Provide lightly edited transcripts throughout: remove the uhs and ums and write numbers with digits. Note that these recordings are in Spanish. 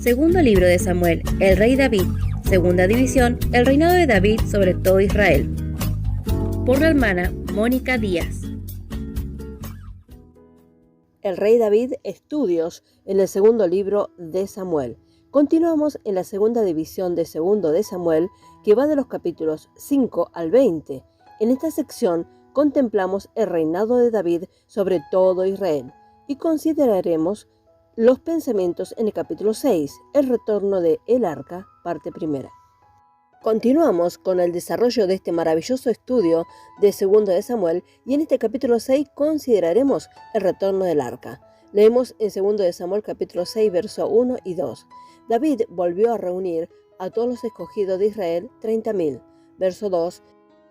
Segundo libro de Samuel, el rey David. Segunda división, el reinado de David sobre todo Israel. Por la hermana Mónica Díaz. El rey David, estudios en el segundo libro de Samuel. Continuamos en la segunda división de segundo de Samuel, que va de los capítulos 5 al 20. En esta sección contemplamos el reinado de David sobre todo Israel y consideraremos los pensamientos en el capítulo 6, el retorno de el arca, parte primera. Continuamos con el desarrollo de este maravilloso estudio de segundo de Samuel y en este capítulo 6 consideraremos el retorno del arca. Leemos en segundo de Samuel capítulo 6, verso 1 y 2. David volvió a reunir a todos los escogidos de Israel, 30,000. Verso 2.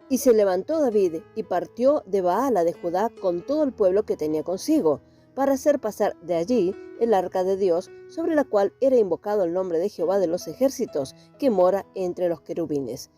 Y se levantó David y partió de Baala de Judá con todo el pueblo que tenía consigo, para hacer pasar de allí el arca de Dios, sobre la cual era invocado el nombre de Jehová de los ejércitos, que mora entre los querubines.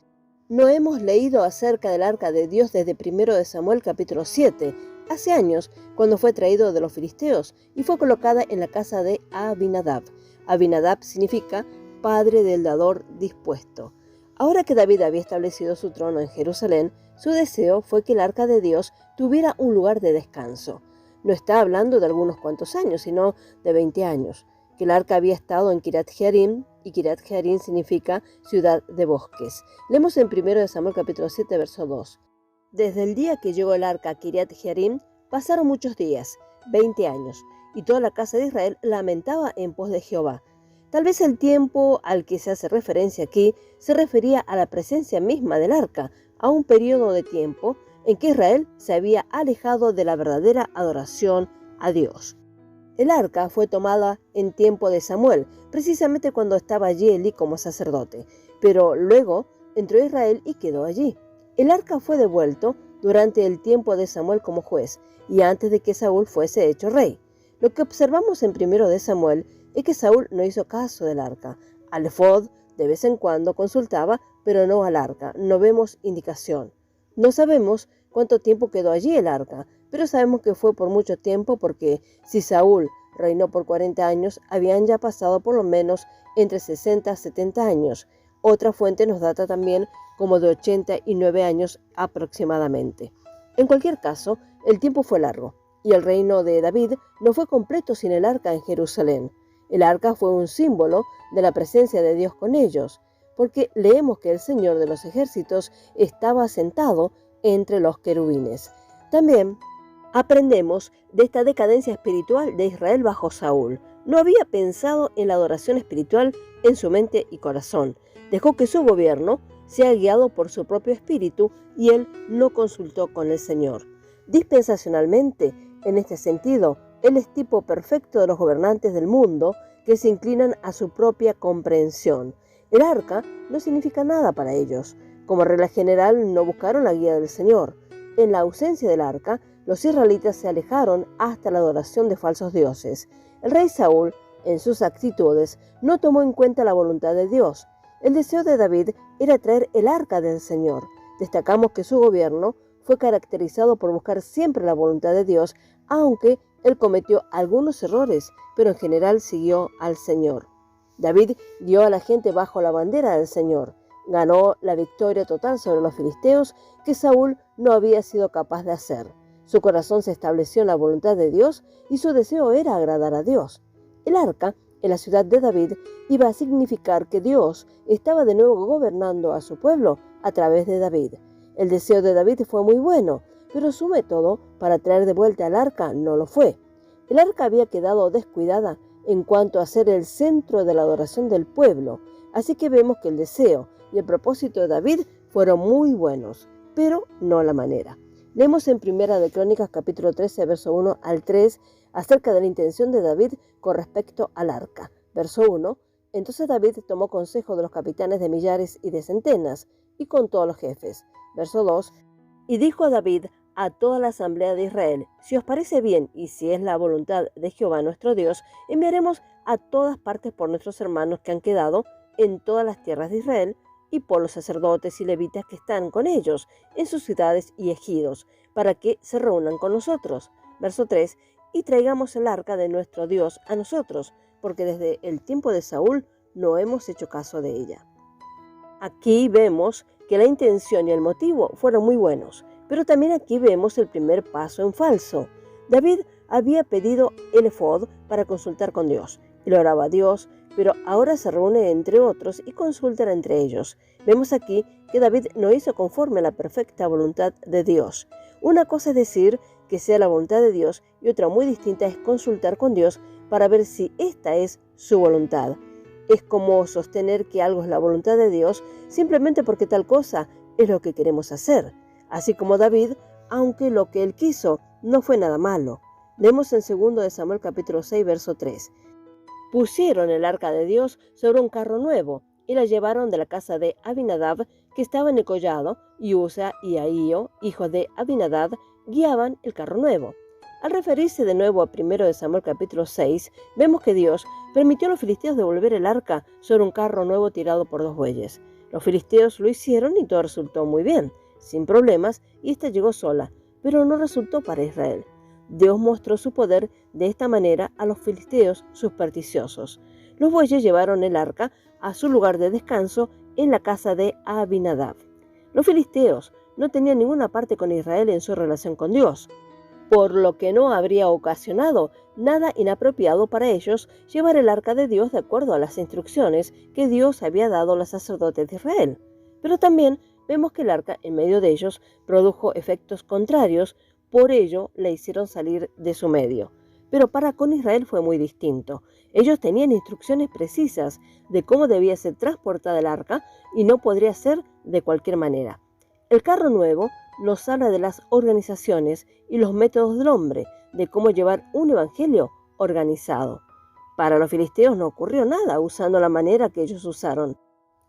No hemos leído acerca del arca de Dios desde 1 de Samuel capítulo 7, hace años, cuando fue traído de los filisteos y fue colocada en la casa de Abinadab. Abinadab significa padre del dador dispuesto. Ahora que David había establecido su trono en Jerusalén, su deseo fue que el arca de Dios tuviera un lugar de descanso. No está hablando de algunos cuantos años, sino de 20 años, que el arca había estado en Kiriat Jearim, y Kiriat Jearim significa ciudad de bosques. Leemos en 1 de Samuel capítulo 7, verso 2. Desde el día que llegó el arca a Kiriat Jearim, pasaron muchos días, 20 años, y toda la casa de Israel lamentaba en pos de Jehová. Tal vez el tiempo al que se hace referencia aquí se refería a la presencia misma del arca, a un periodo de tiempo en que Israel se había alejado de la verdadera adoración a Dios. El arca fue tomada en tiempo de Samuel, precisamente cuando estaba allí Elí como sacerdote, pero luego entró Israel y quedó allí. El arca fue devuelto durante el tiempo de Samuel como juez y antes de que Saúl fuese hecho rey. Lo que observamos en 1 de Samuel es que Saúl no hizo caso del arca. Al efod de vez en cuando consultaba, pero no al arca. No vemos indicación. No sabemos cuánto tiempo quedó allí el arca, pero sabemos que fue por mucho tiempo porque si Saúl reinó por 40 años, habían ya pasado por lo menos entre 60 y 70 años. Otra fuente nos data también como de 89 años aproximadamente. En cualquier caso, el tiempo fue largo y el reino de David no fue completo sin el arca en Jerusalén. El arca fue un símbolo de la presencia de Dios con ellos, porque leemos que el Señor de los ejércitos estaba sentado entre los querubines. También aprendemos de esta decadencia espiritual de Israel bajo Saúl. No había pensado en la adoración espiritual en su mente y corazón. Dejó que su gobierno sea guiado por su propio espíritu y él no consultó con el Señor. Dispensacionalmente, en este sentido, él es tipo perfecto de los gobernantes del mundo que se inclinan a su propia comprensión. El arca no significa nada para ellos. Como regla general, no buscaron la guía del Señor. En la ausencia del arca, los israelitas se alejaron hasta la adoración de falsos dioses. El rey Saúl, en sus actitudes, no tomó en cuenta la voluntad de Dios. El deseo de David era traer el arca del Señor. Destacamos que su gobierno fue caracterizado por buscar siempre la voluntad de Dios, aunque él cometió algunos errores, pero en general siguió al Señor. David guió a la gente bajo la bandera del Señor. Ganó la victoria total sobre los filisteos que Saúl no había sido capaz de hacer. Su corazón se estableció en la voluntad de Dios y su deseo era agradar a Dios. El arca, en la ciudad de David, iba a significar que Dios estaba de nuevo gobernando a su pueblo a través de David. El deseo de David fue muy bueno, pero su método para traer de vuelta al arca no lo fue. El arca había quedado descuidada en cuanto a ser el centro de la adoración del pueblo, así que vemos que el deseo y el propósito de David fueron muy buenos, pero no la manera. Leemos en 1 de Crónicas capítulo 13, verso 1 al 3, acerca de la intención de David con respecto al arca. Verso 1, entonces David tomó consejo de los capitanes de millares y de centenas, y con todos los jefes. Verso 2, y dijo a David a toda la asamblea de Israel: si os parece bien y si es la voluntad de Jehová nuestro Dios, enviaremos a todas partes por nuestros hermanos que han quedado en todas las tierras de Israel y por los sacerdotes y levitas que están con ellos en sus ciudades y ejidos, para que se reúnan con nosotros. Verso 3, y traigamos el arca de nuestro Dios a nosotros, porque desde el tiempo de Saúl no hemos hecho caso de ella. Aquí vemos que la intención y el motivo fueron muy buenos, pero también aquí vemos el primer paso en falso. David había pedido el efod para consultar con Dios. Él oraba a Dios, pero ahora se reúne entre otros y consultan entre ellos. Vemos aquí que David no hizo conforme a la perfecta voluntad de Dios. Una cosa es decir que sea la voluntad de Dios y otra muy distinta es consultar con Dios para ver si esta es su voluntad. Es como sostener que algo es la voluntad de Dios simplemente porque tal cosa es lo que queremos hacer. Así como David, aunque lo que él quiso no fue nada malo. Leemos en 2 de Samuel capítulo 6, verso 3. Pusieron el arca de Dios sobre un carro nuevo y la llevaron de la casa de Abinadab, que estaba en el collado, y Usa y Ahío, hijos de Abinadab, guiaban el carro nuevo. Al referirse de nuevo a 1 de Samuel capítulo 6, vemos que Dios permitió a los filisteos devolver el arca sobre un carro nuevo tirado por 2 bueyes. Los filisteos lo hicieron y todo resultó muy bien, sin problemas, y ésta llegó sola, pero no resultó para Israel. Dios mostró su poder de esta manera a los filisteos supersticiosos. Los bueyes llevaron el arca a su lugar de descanso en la casa de Abinadab. Los filisteos no tenían ninguna parte con Israel en su relación con Dios, por lo que no habría ocasionado nada inapropiado para ellos llevar el arca de Dios de acuerdo a las instrucciones que Dios había dado a los sacerdotes de Israel. Pero también vemos que el arca en medio de ellos produjo efectos contrarios, por ello la hicieron salir de su medio. Pero para con Israel fue muy distinto. Ellos tenían instrucciones precisas de cómo debía ser transportada el arca y no podría ser de cualquier manera. El carro nuevo nos habla de las organizaciones y los métodos del hombre, de cómo llevar un evangelio organizado. Para los filisteos no ocurrió nada usando la manera que ellos usaron.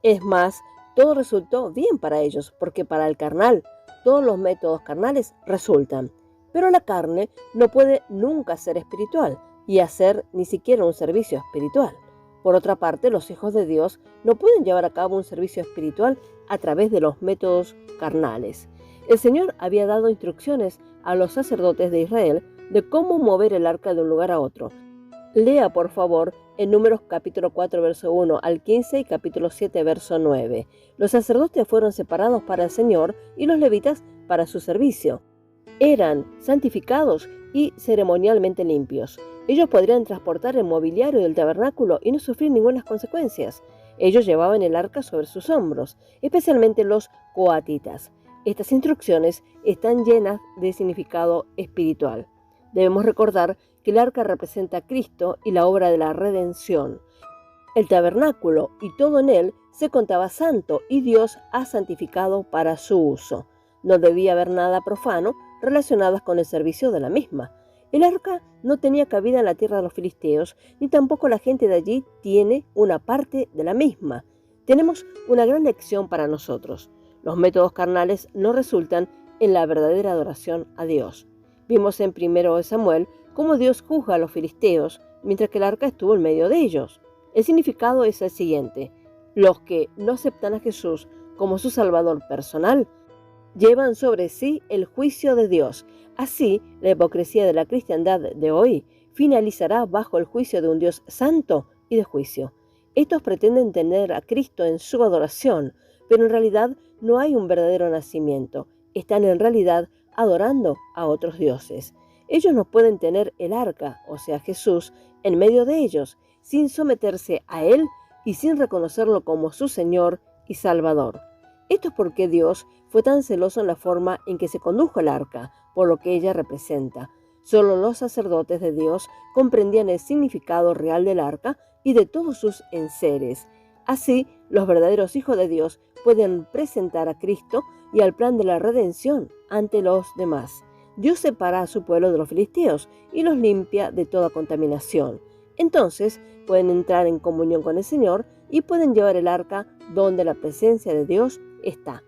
Es más, todo resultó bien para ellos, porque para el carnal, todos los métodos carnales resultan. Pero la carne no puede nunca ser espiritual y hacer ni siquiera un servicio espiritual. Por otra parte, los hijos de Dios no pueden llevar a cabo un servicio espiritual a través de los métodos carnales. El Señor había dado instrucciones a los sacerdotes de Israel de cómo mover el arca de un lugar a otro. Lea, por favor, en Números capítulo 4, verso 1 al 15 y capítulo 7, verso 9. Los sacerdotes fueron separados para el Señor y los levitas para su servicio. Eran santificados y ceremonialmente limpios. Ellos podrían transportar el mobiliario del tabernáculo y no sufrir ninguna consecuencias. Ellos llevaban el arca sobre sus hombros, especialmente los coatitas. Estas instrucciones están llenas de significado espiritual. Debemos recordar que el arca representa a Cristo y la obra de la redención. El tabernáculo y todo en él se contaba santo y Dios ha santificado para su uso. No debía haber nada profano relacionado con el servicio de la misma. El arca no tenía cabida en la tierra de los filisteos, ni tampoco la gente de allí tiene una parte de la misma. Tenemos una gran lección para nosotros. Los métodos carnales no resultan en la verdadera adoración a Dios. Vimos en 1 de Samuel cómo Dios juzga a los filisteos mientras que el arca estuvo en medio de ellos. El significado es el siguiente: los que no aceptan a Jesús como su Salvador personal llevan sobre sí el juicio de Dios. Así, la hipocresía de la cristiandad de hoy finalizará bajo el juicio de un Dios santo y de juicio. Estos pretenden tener a Cristo en su adoración, pero en realidad no hay un verdadero nacimiento. Están en realidad adorando a otros dioses. Ellos no pueden tener el arca, o sea Jesús, en medio de ellos, sin someterse a Él y sin reconocerlo como su Señor y Salvador. Esto es porque Dios fue tan celoso en la forma en que se condujo el arca, por lo que ella representa. Solo los sacerdotes de Dios comprendían el significado real del arca y de todos sus enseres. Así, los verdaderos hijos de Dios pueden presentar a Cristo y al plan de la redención ante los demás. Dios separa a su pueblo de los filisteos y los limpia de toda contaminación. Entonces pueden entrar en comunión con el Señor y pueden llevar el arca donde la presencia de Dios está.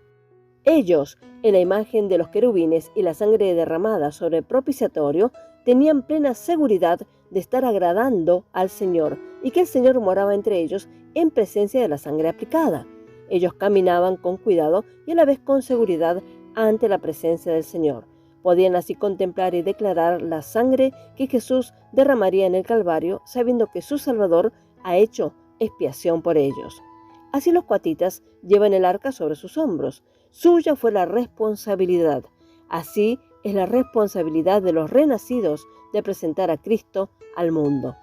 Ellos, en la imagen de los querubines y la sangre derramada sobre el propiciatorio, tenían plena seguridad de estar agradando al Señor y que el Señor moraba entre ellos en presencia de la sangre aplicada. Ellos caminaban con cuidado y a la vez con seguridad ante la presencia del Señor. Podían así contemplar y declarar la sangre que Jesús derramaría en el Calvario, sabiendo que su Salvador ha hecho expiación por ellos. Así los coatitas llevan el arca sobre sus hombros. Suya fue la responsabilidad. Así es la responsabilidad de los renacidos de presentar a Cristo al mundo.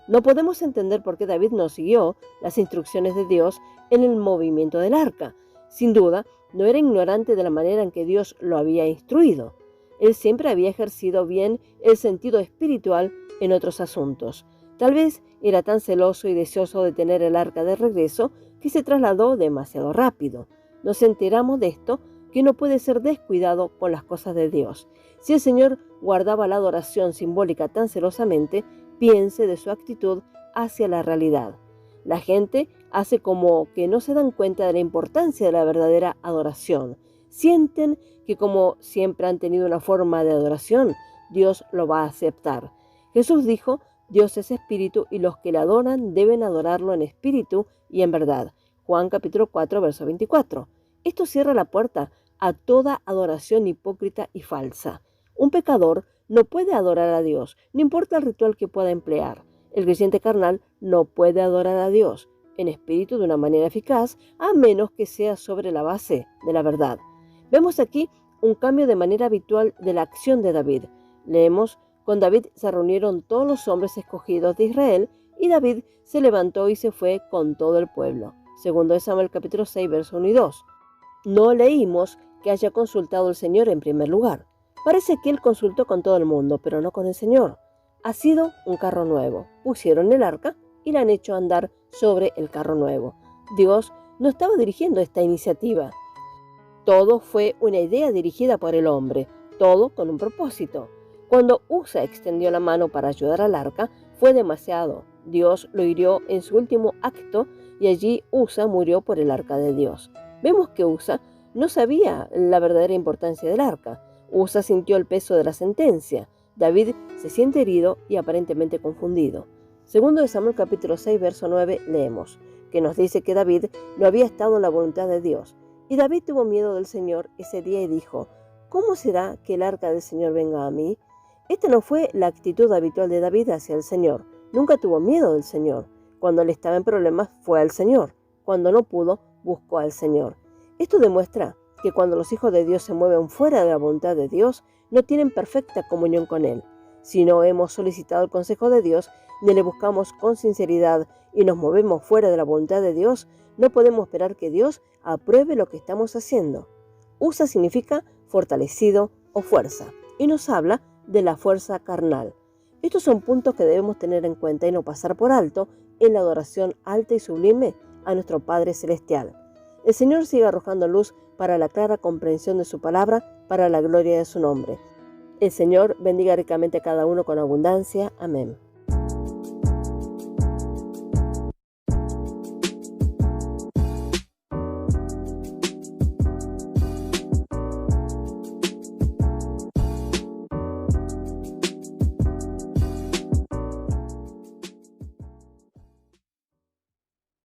No podemos entender por qué David no siguió las instrucciones de Dios en el movimiento del arca. Sin duda, no era ignorante de la manera en que Dios lo había instruido. Él siempre había ejercido bien el sentido espiritual en otros asuntos. Tal vez era tan celoso y deseoso de tener el arca de regreso que se trasladó demasiado rápido. Nos enteramos de esto, que no puede ser descuidado con las cosas de Dios. Si el Señor guardaba la adoración simbólica tan celosamente, piense de su actitud hacia la realidad. La gente hace como que no se dan cuenta de la importancia de la verdadera adoración. Sienten que como siempre han tenido una forma de adoración, Dios lo va a aceptar. Jesús dijo: Dios es espíritu y los que le adoran deben adorarlo en espíritu y en verdad. Juan capítulo 4, verso 24. Esto cierra la puerta a toda adoración hipócrita y falsa. Un pecador no puede adorar a Dios, no importa el ritual que pueda emplear. El creyente carnal no puede adorar a Dios en espíritu de una manera eficaz, a menos que sea sobre la base de la verdad. Vemos aquí un cambio de manera habitual de la acción de David. Leemos: con David se reunieron todos los hombres escogidos de Israel, y David se levantó y se fue con todo el pueblo. Segundo de Samuel capítulo 6, verso 1 y 2. No leímos que haya consultado al Señor en primer lugar. Parece que él consultó con todo el mundo, pero no con el Señor. Ha sido un carro nuevo. Pusieron el arca y la han hecho andar sobre el carro nuevo. Dios no estaba dirigiendo esta iniciativa. Todo fue una idea dirigida por el hombre, todo con un propósito. Cuando Usa extendió la mano para ayudar al arca, fue demasiado. Dios lo hirió en su último acto y allí Usa murió por el arca de Dios. Vemos que Usa no sabía la verdadera importancia del arca. Usa sintió el peso de la sentencia. David se siente herido y aparentemente confundido. Segundo de Samuel capítulo 6, verso 9 leemos, que nos dice que David no había estado en la voluntad de Dios. Y David tuvo miedo del Señor ese día y dijo: ¿cómo será que el arca del Señor venga a mí? Esta no fue la actitud habitual de David hacia el Señor. Nunca tuvo miedo del Señor. Cuando él estaba en problemas, fue al Señor. Cuando no pudo, buscó al Señor. Esto demuestra que cuando los hijos de Dios se mueven fuera de la voluntad de Dios, no tienen perfecta comunión con Él. Si no hemos solicitado el consejo de Dios, ni le buscamos con sinceridad y nos movemos fuera de la voluntad de Dios, no podemos esperar que Dios apruebe lo que estamos haciendo. Usa significa fortalecido o fuerza, y nos habla de la fuerza carnal. Estos son puntos que debemos tener en cuenta y no pasar por alto en la adoración alta y sublime a nuestro Padre Celestial. El Señor sigue arrojando luz para la clara comprensión de su palabra, para la gloria de su nombre. El Señor bendiga ricamente a cada uno con abundancia. Amén.